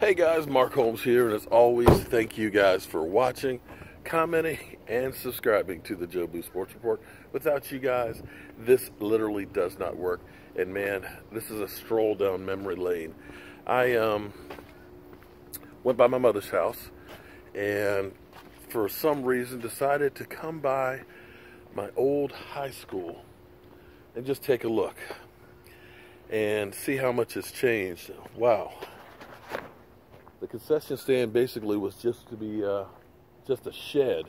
Hey guys, Mark Holmes here, and as always, thank you guys for watching, commenting, and subscribing to the Joe Boo Sports Report. Without you guys, this literally does not work. And man, this is a stroll down memory lane. I went by my mother's house, and for some reason decided to come by my old high school and just take a look and see how much has changed. Wow. The concession stand basically was just to be just a shed.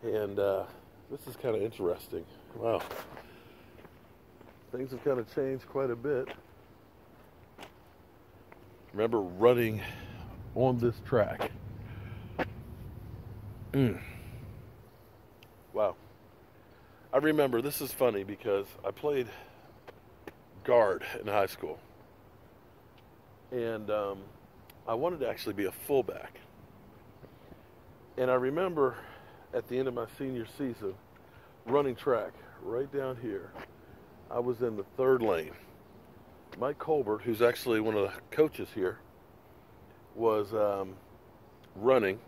And this is kind of interesting. Wow. Things have kind of changed quite a bit. Remember running on this track. Wow. I remember, this is funny because I played guard in high school. And I wanted to actually be a fullback. And I remember at the end of my senior season, running track right down here, I was in the third lane. Mike Colbert, who's actually one of the coaches here, was running.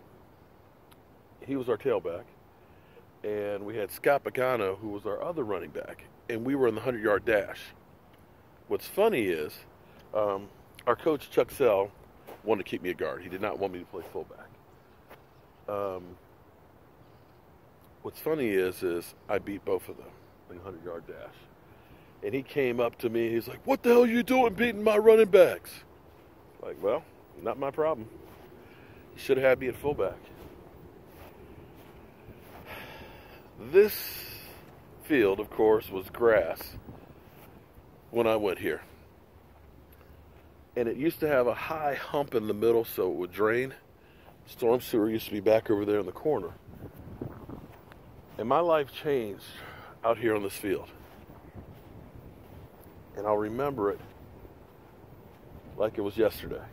He was our tailback. And we had Scott Pagano, who was our other running back. And we were in the 100-yard dash. What's funny is, our coach, Chuck Sell, wanted to keep me a guard. He did not want me to play fullback. What's funny is I beat both of them in the 100-yard dash. And he came up to me, he's like, "What the hell are you doing beating my running backs?" Like, well, not my problem. You should have had me at fullback. This field, of course, was grass when I went here. And it used to have a high hump in the middle so it would drain. Storm sewer used to be back over there in the corner. And my life changed out here on this field. And I'll remember it like it was yesterday.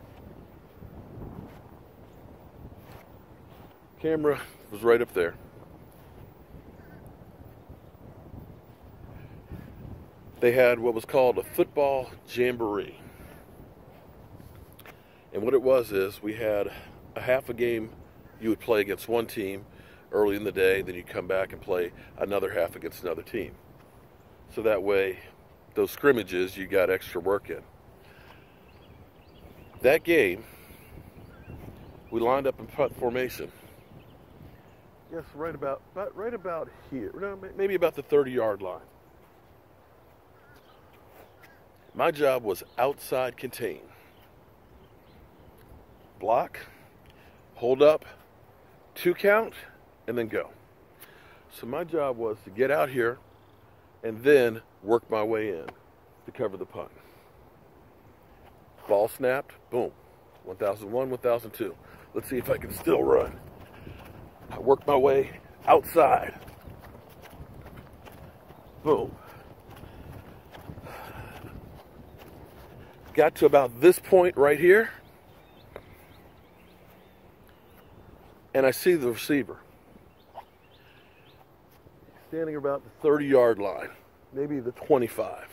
Camera was right up there. They had what was called a football jamboree. And what it was is we had a half a game you would play against one team early in the day, then you come back and play another half against another team. So that way, those scrimmages, you got extra work in. That game, we lined up in punt formation. Yes, right about here, no, maybe about the 30-yard line. My job was outside contain. Block, hold up, 2 count, and then go. So my job was to get out here and then work my way in to cover the punt. Ball snapped, boom, 1001, 1002. Let's see if I can still run. I worked my way outside. Boom. Got to about this point right here. And I see the receiver standing about the 30-yard line, maybe the 25.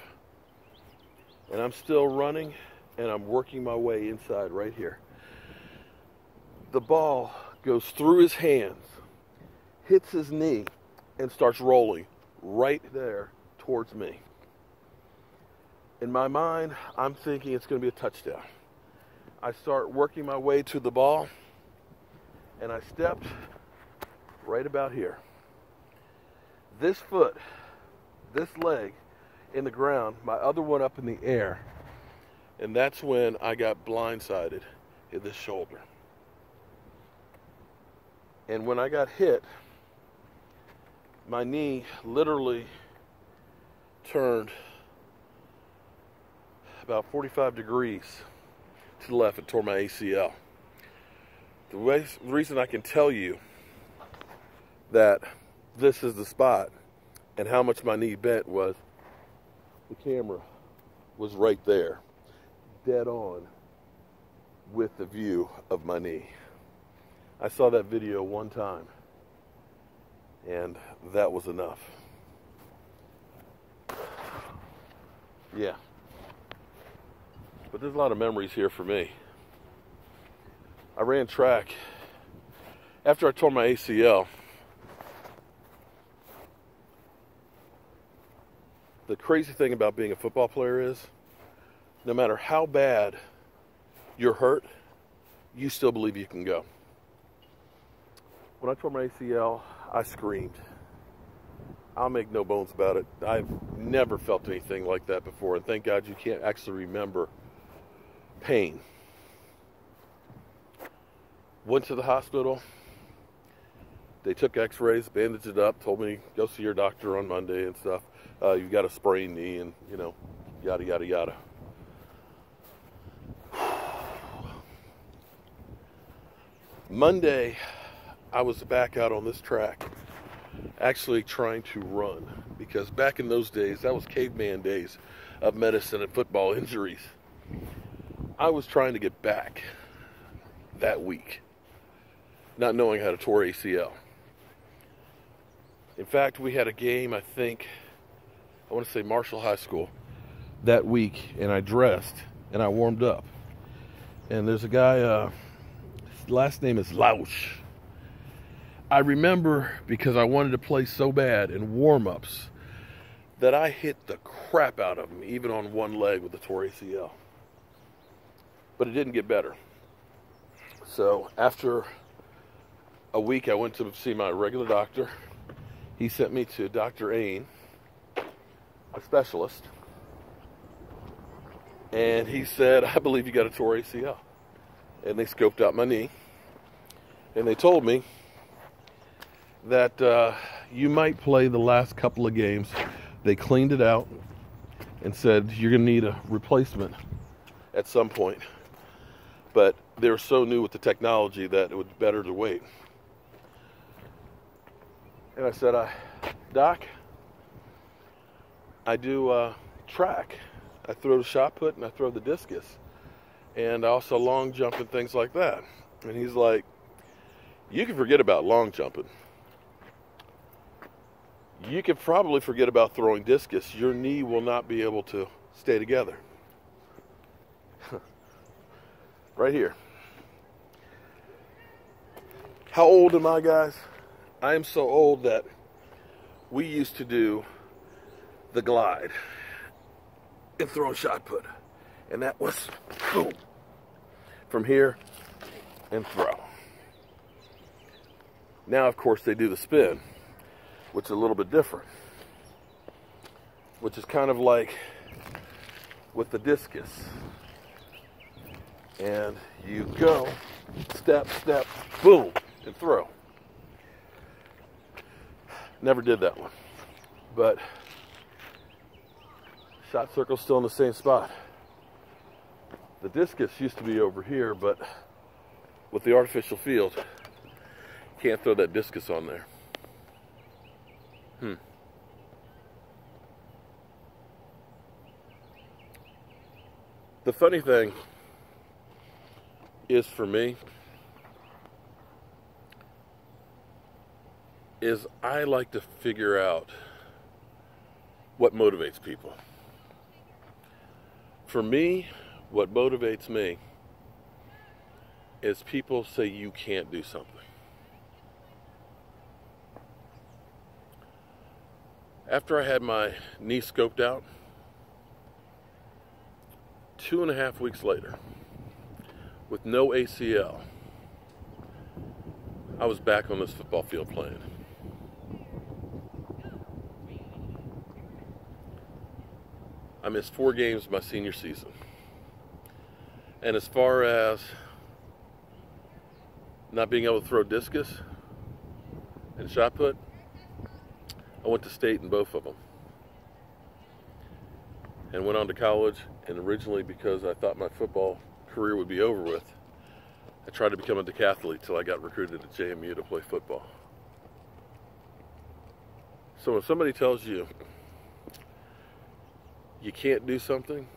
And I'm still running, and I'm working my way inside right here. The ball goes through his hands, hits his knee, and starts rolling right there towards me. In my mind, I'm thinking it's going to be a touchdown. I start working my way to the ball. And I stepped right about here. This foot, this leg in the ground, my other one up in the air. And that's when I got blindsided in this shoulder. And when I got hit, my knee literally turned about 45 degrees to the left and tore my ACL. The reason I can tell you that this is the spot and how much my knee bent was the camera was right there, dead on with the view of my knee. I saw that video one time, and that was enough. Yeah. But there's a lot of memories here for me. I ran track after I tore my ACL. The crazy thing about being a football player is, no matter how bad you're hurt, you still believe you can go. When I tore my ACL, I screamed. I'll make no bones about it. I've never felt anything like that before, and thank God you can't actually remember pain. Went to the hospital. They took x-rays, bandaged it up, told me, go see your doctor on Monday and stuff. You've got a sprained knee and, you know, yada, yada, yada. Monday, I was back out on this track, actually trying to run, because back in those days, that was caveman days of medicine and football injuries. I was trying to get back that week, not knowing how to tore ACL. In fact, we had a game, I want to say Marshall High School, that week, and I dressed and I warmed up. And there's a guy, his last name is Lausch. I remember, because I wanted to play so bad in warm-ups, that I hit the crap out of him, even on one leg with the tore ACL. But it didn't get better. So after a week, I went to see my regular doctor. He sent me to Dr. Ain, a specialist. And he said, I believe you got a tore ACL. And they scoped out my knee. And they told me that you might play the last couple of games. They cleaned it out and said you're going to need a replacement at some point. But they were so new with the technology that it would be better to wait. And I said, Doc, I do track. I throw the shot put and I throw the discus. And I also long jump and things like that. And he's like, you can forget about long jumping. You could probably forget about throwing discus. Your knee will not be able to stay together. Right here. How old am I, guys? I am so old that we used to do the glide and throw a shot put. And that was boom. From here and throw. Now, of course, they do the spin, which is a little bit different. Which is kind of like with the discus. And you go, step, step, boom, and throw. Never did that one. But shot circle's still in the same spot. The discus used to be over here, but with the artificial field, can't throw that discus on there. The funny thing is, for me, is I like to figure out what motivates people. For me, what motivates me is people say you can't do something. After I had my knee scoped out, 2.5 weeks later, with no ACL, I was back on this football field playing. I missed 4 games my senior season. And as far as not being able to throw discus and shot put, I went to state in both of them. And went on to college, and originally, because I thought my football career would be over with, I tried to become a decathlete till I got recruited to JMU to play football. So when somebody tells you you can't do something,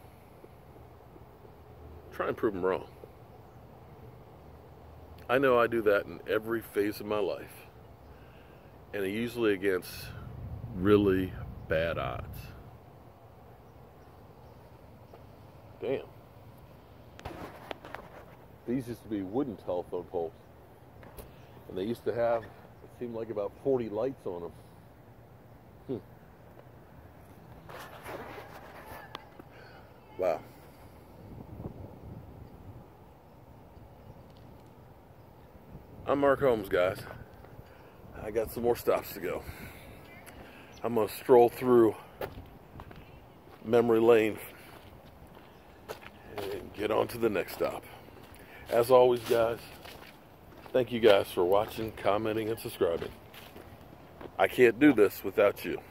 try and prove them wrong. I know I do that in every phase of my life, and usually against really bad odds. Damn. These used to be wooden telephone poles. And they used to have, it seemed like about 40 lights on them. Wow. I'm Mark Holmes, guys. I got some more stops to go. I'm going to stroll through memory lane and get on to the next stop. As always, guys, thank you guys for watching, commenting, and subscribing. I can't do this without you.